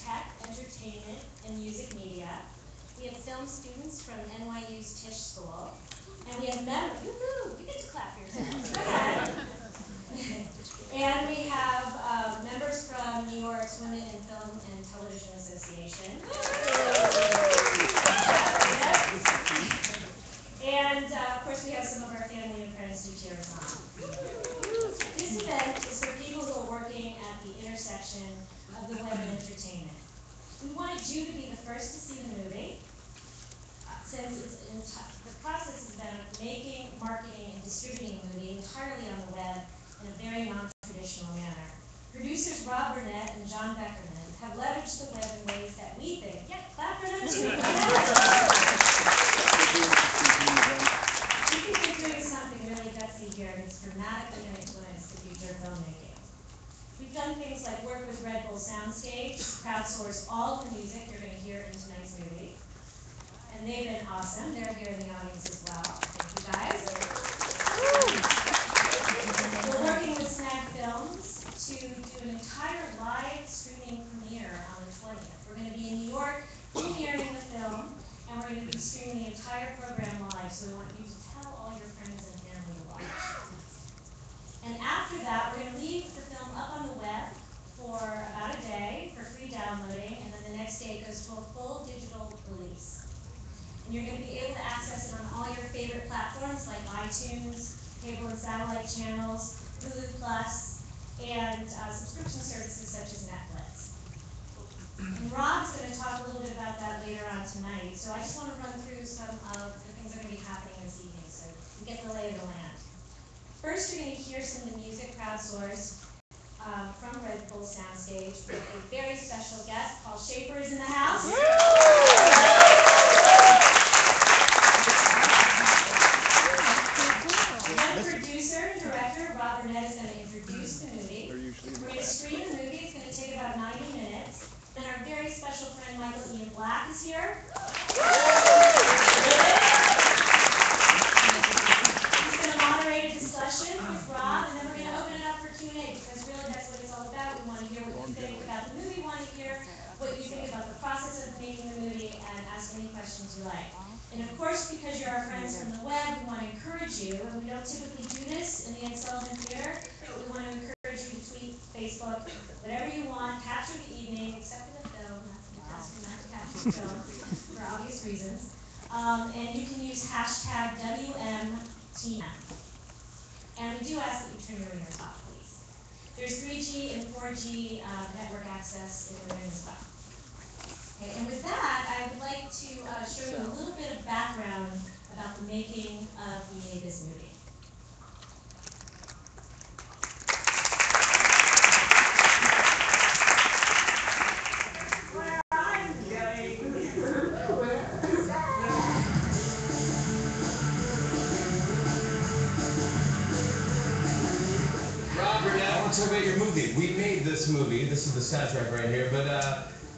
tech, entertainment, and music media. We have film students from NYU's Tisch School. And we have members, woohoo, you get to clap yourselves. Go ahead. And we have members from New York's Women in Film and Television Association. And of course we have some of our family and friends who cheer us on. This event is for people who are working at the intersection of the web and entertainment. We wanted you to be the first to see the movie, since the process is about making, marketing, and distributing the movie entirely on the web in a very non-traditional manner. Producers Rob Burnett and John Beckerman have leveraged the web in ways that we think, yeah, clap for them too. We think they're doing something really gutsy here, and it's dramatically going to influence the future of filmmaking. We've done things like work with Red Bull Soundstage, crowdsource all the music you're going to hear in tonight's movie. And they've been awesome. They're here in the audience as well. Thank you guys. We're working with Snag Films to do an entire live streaming premiere on the 20th. We're going to be in New York premiering the film, and we're going to be streaming the entire program live, so we want you to tell all your friends and family to watch. And after that, we're going to leave the film up on the web for about a day for free downloading, and then the next day it goes to a full digital release. And you're going to be able to access it on all your favorite platforms like iTunes, cable and satellite channels, Hulu Plus, and subscription services such as Netflix. And Rob's going to talk a little bit about that later on tonight. So I just want to run through some of the things that are going to be happening this evening so you get the lay of the land. First, you're going to hear some of the music crowdsourced from Red Bull Soundstage with a very special guest. Paul Schaefer is in the house. Producer and director Rob Burnett is going to introduce the movie. We're going to screen the movie. It's going to take about 90 minutes. And our very special friend Michael Ian Black is here. He's going to moderate a discussion with Rob, and then we're going to open it up for Q&A, because really that's what it's all about. We want to hear what you think about the movie. We want to hear what you think about the process of making the movie, and ask any questions you like. And of course, because you're our friends from the web, we want to encourage you, and we don't typically do this in the Ed Sullivan Theater, but we want to encourage you to tweet, Facebook, whatever you want, capture the evening, except for the film. That's not to capture the film, for obvious reasons. And you can use hashtag WMTM. And we do ask that you turn your ringers off, please. There's 3G and 4G network access in the room as well. Okay, and with that, I would like to show you a little bit of background about the making of We Made This Movie. Where I'm going. Rob Burnett, I want to talk about your movie. We made this movie. This is the soundtrack right here, but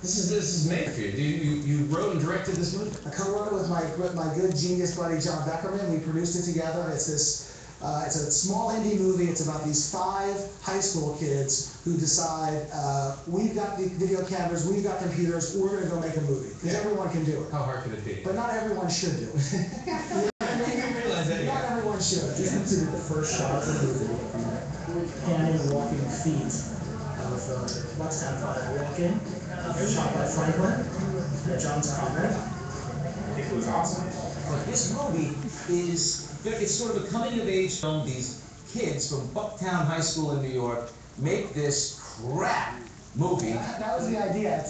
this is made for you. You wrote and directed this movie? I co-wrote it with my good genius buddy John Beckerman. We produced it together. It's a small indie movie. It's about these 5 high school kids who decide we've got the video cameras, we've got computers, we're going to go make a movie, because everyone can do it. How hard could it be? But not everyone should do it. Not everyone should. You can see the first shot of the movie, panning walking feet of Lexington Father walking. Shot by Franklin, John's comment. I think it was awesome. This movie it's sort of a coming-of-age film. These kids from Bucktown High School in New York make this crap movie. That was the idea.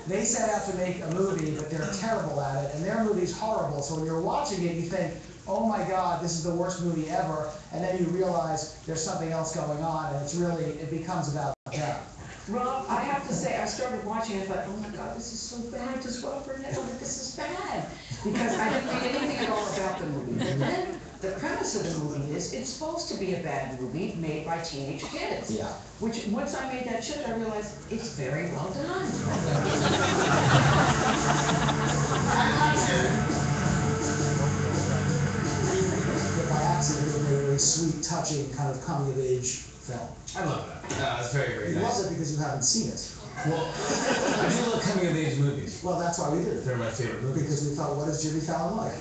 They set out to make a movie, but they're terrible at it, and their movie's horrible. So when you're watching it, you think, oh my God, this is the worst movie ever, and then you realize there's something else going on, and it becomes about them. Rob, I have to say, I started watching it, I thought, oh my God, this is so bad. Does Rob Burnett know that this is bad? Because I didn't think anything at all about the movie. But then the premise of the movie is it's supposed to be a bad movie made by teenage kids. Yeah. Which, once I made that shift, I realized it's very well done. By accident, it made a really sweet, touching, kind of coming-of-age film. I love that. It's very, very You nice. love it because you haven't seen it. Well, I do love coming of age movies. Well, that's why we did it. They're my favorite movies. Because we thought, what is Jimmy Fallon like?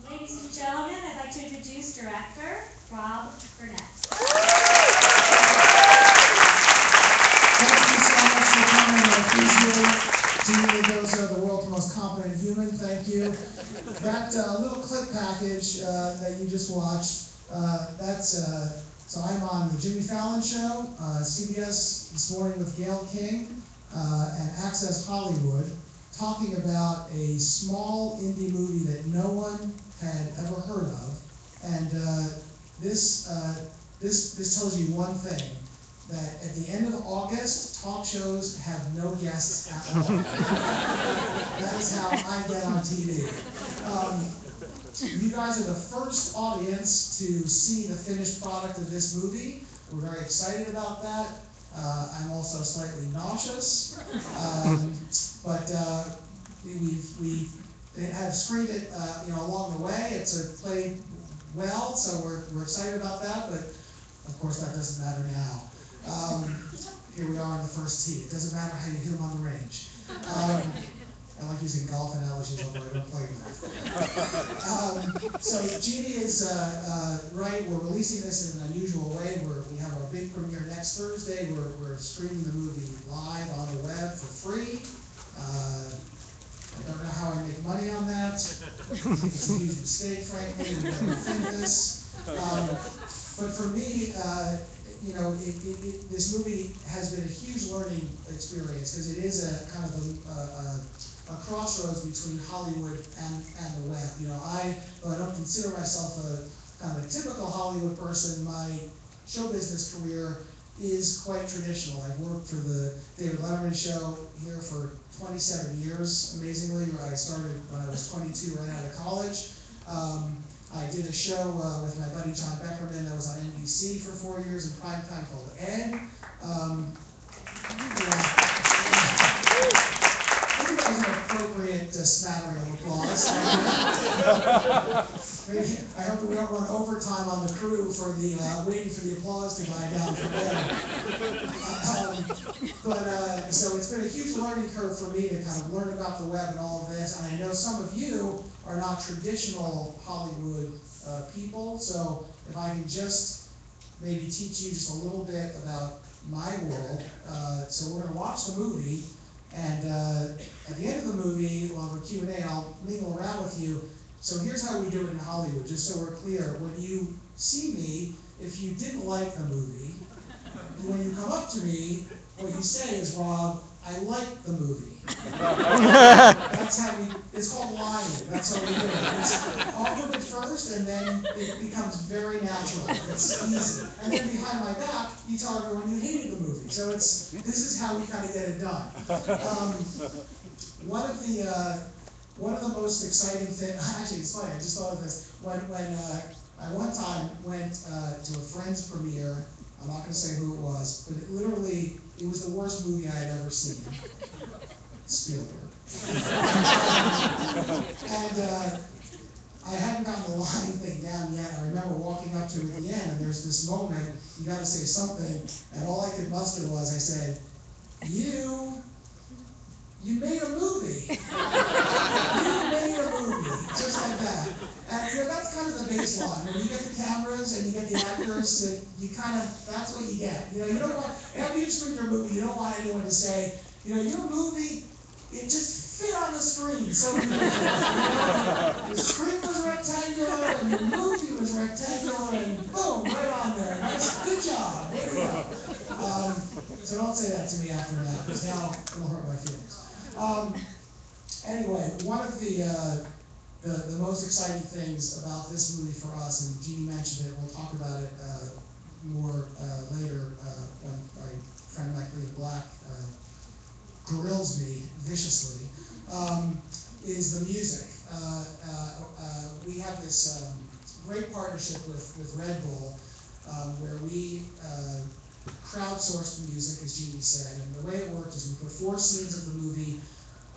Ladies and gentlemen, I'd like to introduce director Rob Burnett. Thank you so much for coming. I appreciate it. Genie, those are the world's most competent human. Thank you. That little clip package that you just watched, so I'm on the Jimmy Fallon Show, CBS this morning with Gayle King and Access Hollywood, talking about a small indie movie that no one had ever heard of. And this tells you one thing, that at the end of August, talk shows have no guests at all. That is how I get on TV. You guys are the first audience to see the finished product of this movie. We're very excited about that. I'm also slightly nauseous, but we have screened it, along the way. It's played well, so we're excited about that. But of course, that doesn't matter now. Here we are in the first tee. It doesn't matter how you hit them on the range. I like using golf analogies, although I don't play golf. So Genie is right. We're releasing this in an unusual way. We have our big premiere next Thursday. We're streaming the movie live on the web for free. I don't know how I make money on that. I think it's a huge mistake, frankly. We never think this. But for me, this movie has been a huge learning experience because it is a kind of a crossroads between Hollywood and the web. Though I don't consider myself a kind of a typical Hollywood person, my show business career is quite traditional. I've worked for the David Letterman Show here for 27 years, amazingly. I started when I was 22, right out of college. I did a show with my buddy John Beckerman that was on NBC for 4 years in prime time called Ed. I think that was an appropriate smattering of applause. I hope that we don't run overtime on the crew for the waiting for the applause to die down from Ed. So it's been a huge learning curve for me to kind of learn about the web and all of this. And I know some of you are not traditional Hollywood people, so if I can just maybe teach you just a little bit about my world. So we're going to watch the movie, and at the end of the movie, we'll have a Q&A, I'll mingle around with you. So here's how we do it in Hollywood, just so we're clear. When you see me, if you didn't like the movie, when you come up to me, what you say is, Rob, I like the movie. That's how it's called lying. That's how we do it. It's awkward at first, and then it becomes very natural. It's easy. And then behind my back, you tell everyone you hated the movie. So this is how we kind of get it done. One of the most exciting things, actually it's funny, I just thought of this. When I one time went to a friend's premiere, I'm not going to say who it was, but it was the worst movie I had ever seen. Spielberg. And I hadn't gotten the line thing down yet. I remember walking up to it at the end, and there's this moment, you got to say something, and all I could muster was, I said, you made a movie. You made a movie, just like that. And that's kind of the baseline. When you get the cameras and you get the actors, that's what you get. You don't want, after you screen your movie, you don't want anyone to say, your movie, it just fit on the screen so the screen was rectangular and the movie was rectangular and boom, right on there. Nice, good job. There we go. So don't say that to me after that, because now it'll hurt my feelings. Anyway, one of the most exciting things about this movie for us, and Jeannie mentioned it, we'll talk about it more later when my friend Michael Black grills me viciously, is the music. We have this great partnership with Red Bull, where we crowdsourced music, as Jeannie said, and the way it worked is we put 4 scenes of the movie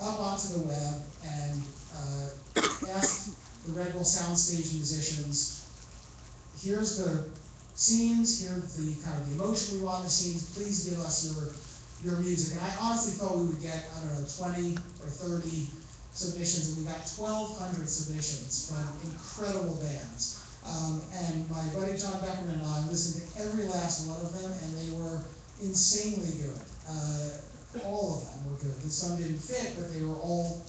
up onto the web and asked the Red Bull Soundstage musicians, here's the scenes, here's the kind of the emotion we want in the scenes, please give us your music. And I honestly thought we would get, I don't know, 20 or 30 submissions, and we got 1,200 submissions from incredible bands. And my buddy John Beckerman and I listened to every last one of them, and they were insanely good. All of them were good. Some didn't fit, but they were all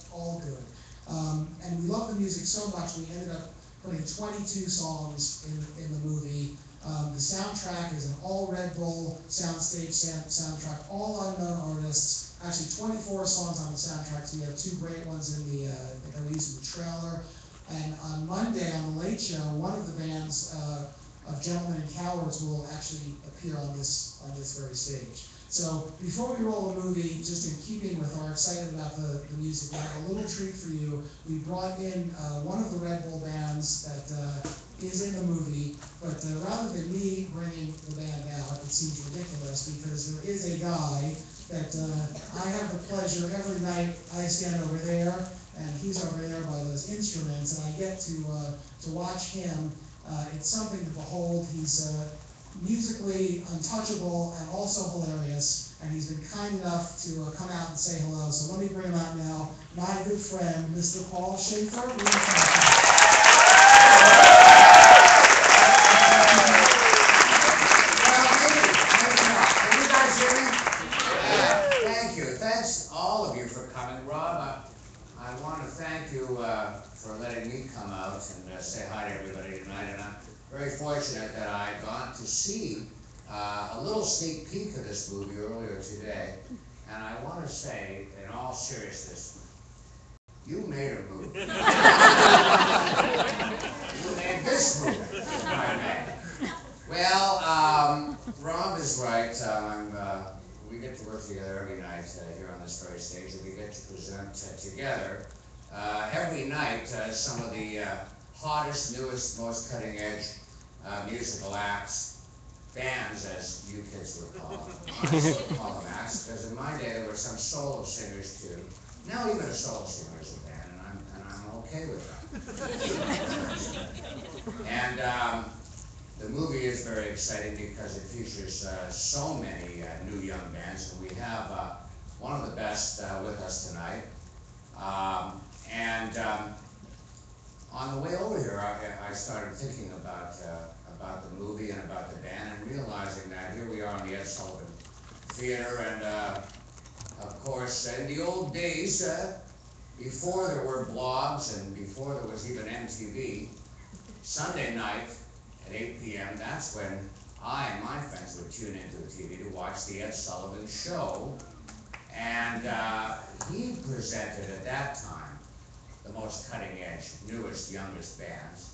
good. And we loved the music so much, we ended up putting 22 songs in the movie. The soundtrack is an all Red Bull Soundstage soundtrack, all unknown artists. Actually, 24 songs on the soundtrack, so we have 2 great ones in the that we used in the trailer. And on Monday on the Late Show, one of the bands of Gentlemen and Cowards will actually appear on this very stage. So before we roll the movie, just in keeping with our excitement about the music, we have a little treat for you. We brought in one of the Red Bull bands that is in the movie, but rather than me bringing the band out, it seems ridiculous because there is a guy that I have the pleasure every night I stand over there and he's over there by those instruments, and I get to watch him. It's something to behold. He's musically untouchable and also hilarious, and he's been kind enough to come out and say hello. So let me bring him out now. My good friend, Mr. Paul Schaefer. Can you guys hear me? Thank you. Thanks all of you for coming. Rob, I want to thank you for letting me come out and say hi to everybody tonight. And I'm very fortunate that I got to see a little sneak peek of this movie earlier today. And I want to say, in all seriousness, you made a movie. You made this movie, my man. Well, Rob is right. We get to work together every night here on this very stage, and we get to present together every night some of the hottest, newest, most cutting-edge musical acts, bands, as you kids would call them. I still call them acts, because in my day there were some solo singers too. Now even a solo singer is a band, and I'm okay with that. And the movie is very exciting because it features so many new young bands, and we have one of the best with us tonight. On the way over here, I started thinking about the movie and about the band, and realizing that here we are in the Ed Sullivan Theater, and of course, in the old days, before there were blogs and before there was even MTV, Sunday night at 8 p.m., that's when I and my friends would tune into the TV to watch the Ed Sullivan Show. And he presented at that time the most cutting-edge, newest, youngest bands,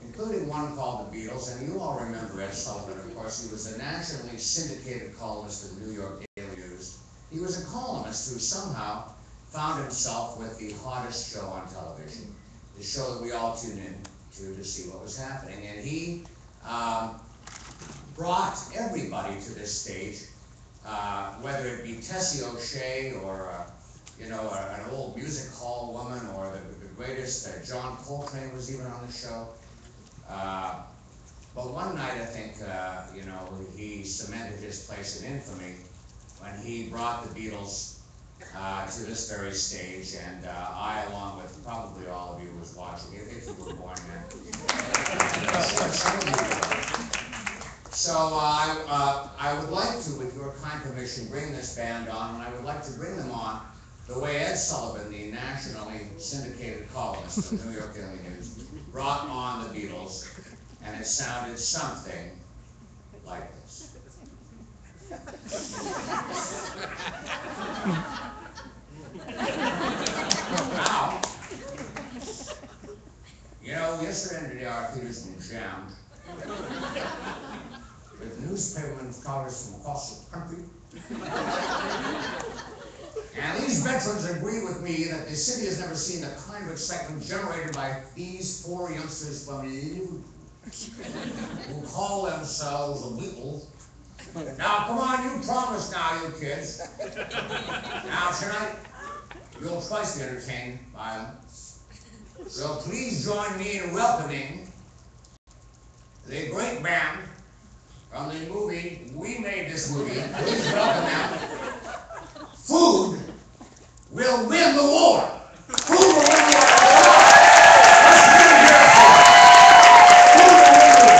including one called the Beatles. And you all remember Ed Sullivan, of course. He was a nationally syndicated columnist of the New York Daily News. He was a columnist who somehow found himself with the hottest show on television, the show that we all tune in to see what was happening. And he brought everybody to this stage, whether it be Tessie O'Shea or an old music hall woman, or the greatest John Coltrane was even on the show. But one night, I think, he cemented his place in infamy when he brought the Beatles to this very stage, and I, along with probably all of you, was watching it, if you were born then. So I would like to, with your kind permission, bring this band on, and I would like to bring them on the way Ed Sullivan, the nationally syndicated columnist of the New York Daily News, brought on the Beatles, and it sounded something like this. Now, yesterday and today our theater's been jammed with newspapermen and scholars from across the country. And these veterans agree with me that the city has never seen the kind of excitement generated by these 4 youngsters from Liverpool. who call themselves the Beatles. Now, come on, you promise now, you kids. Now, tonight, you'll twice be entertained by them. So please join me in welcoming the great band from the movie, we made this movie. Please welcome them. Food will win the war. Food will win the war. Let's get it here. Food will win the war.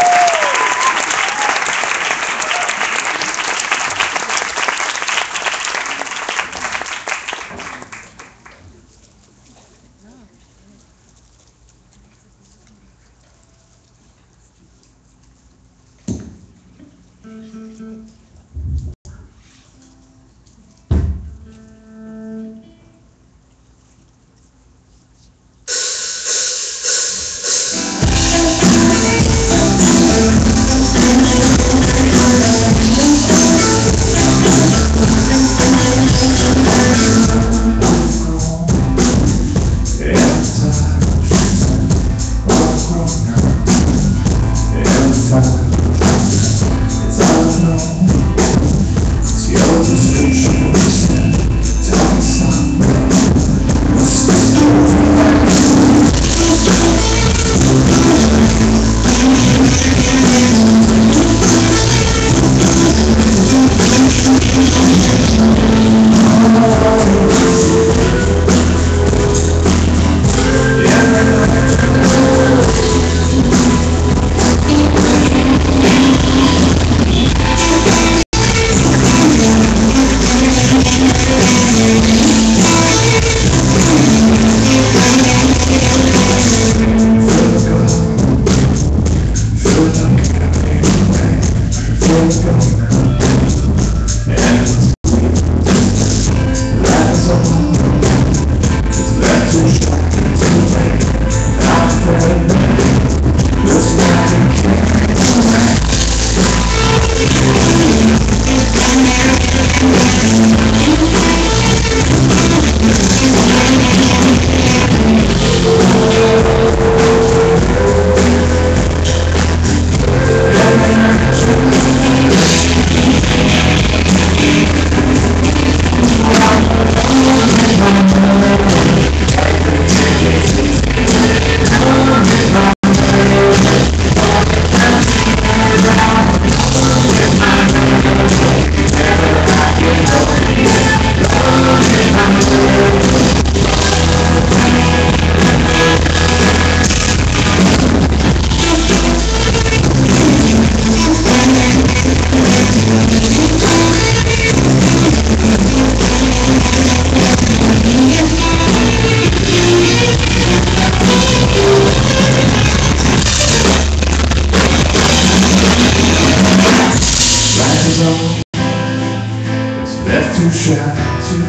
Left to shine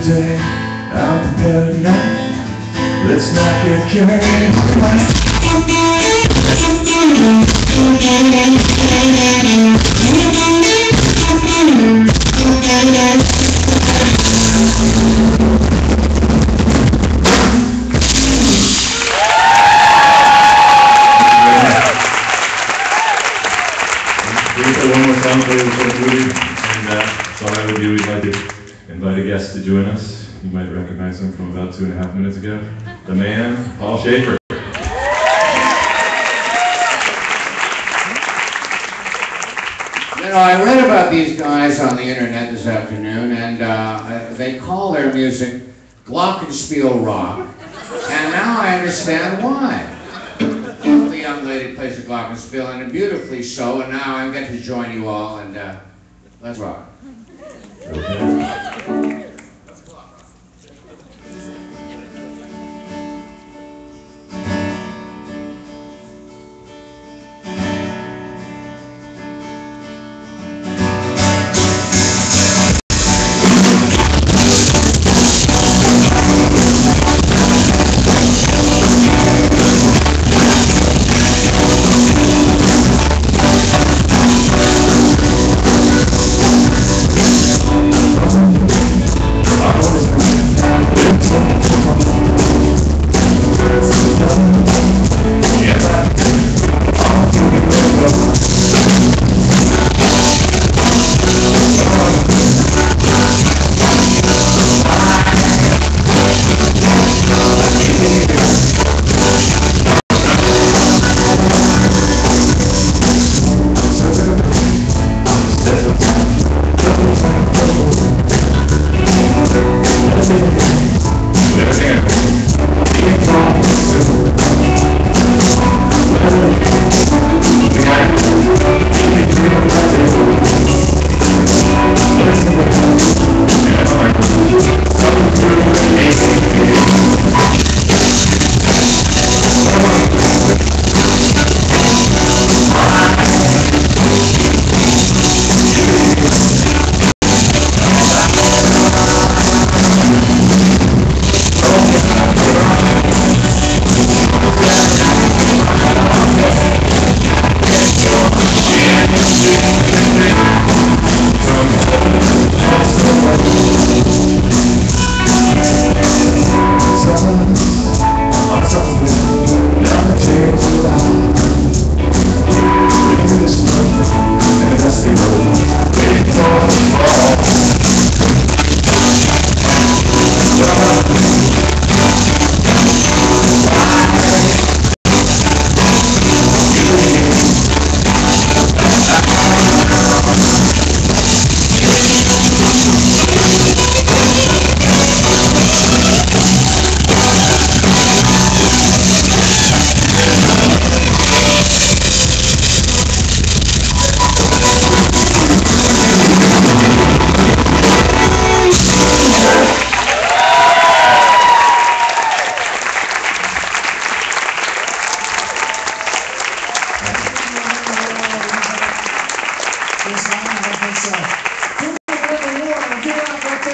today, I'm prepared tonight. Let's not get carried away. One more song for the movie, and so I would do, we'd like to invite a guest to join us. You might recognize him from about 2.5 minutes ago. The man, Paul Shaffer. You know, I read about these guys on the internet this afternoon, and they call their music glockenspiel rock, and now I understand why. The young lady plays the glockenspiel, and beautifully so, and now I get to join you all, and let's rock. Okay.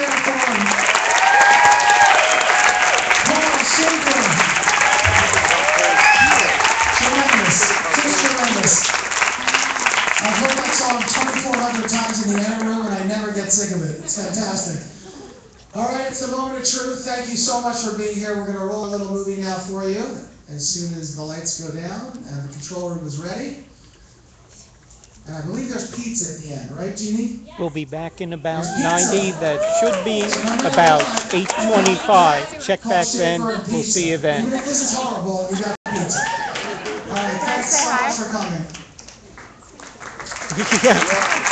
Diana Thorne. Paul Schaefer. Tremendous. Just tremendous. I've heard that song 2,400 times in the air room and I never get sick of it. It's fantastic. All right, it's the moment of truth. Thank you so much for being here. We're going to roll a little movie now for you as soon as the lights go down and the control room is ready. And I believe there's pizza at the end, right, Jeannie? We'll be back in about 90. That should be about 8:25. Check back then. We'll see you then. Even if this is horrible, we got pizza. All right, thanks so much for coming. Yeah.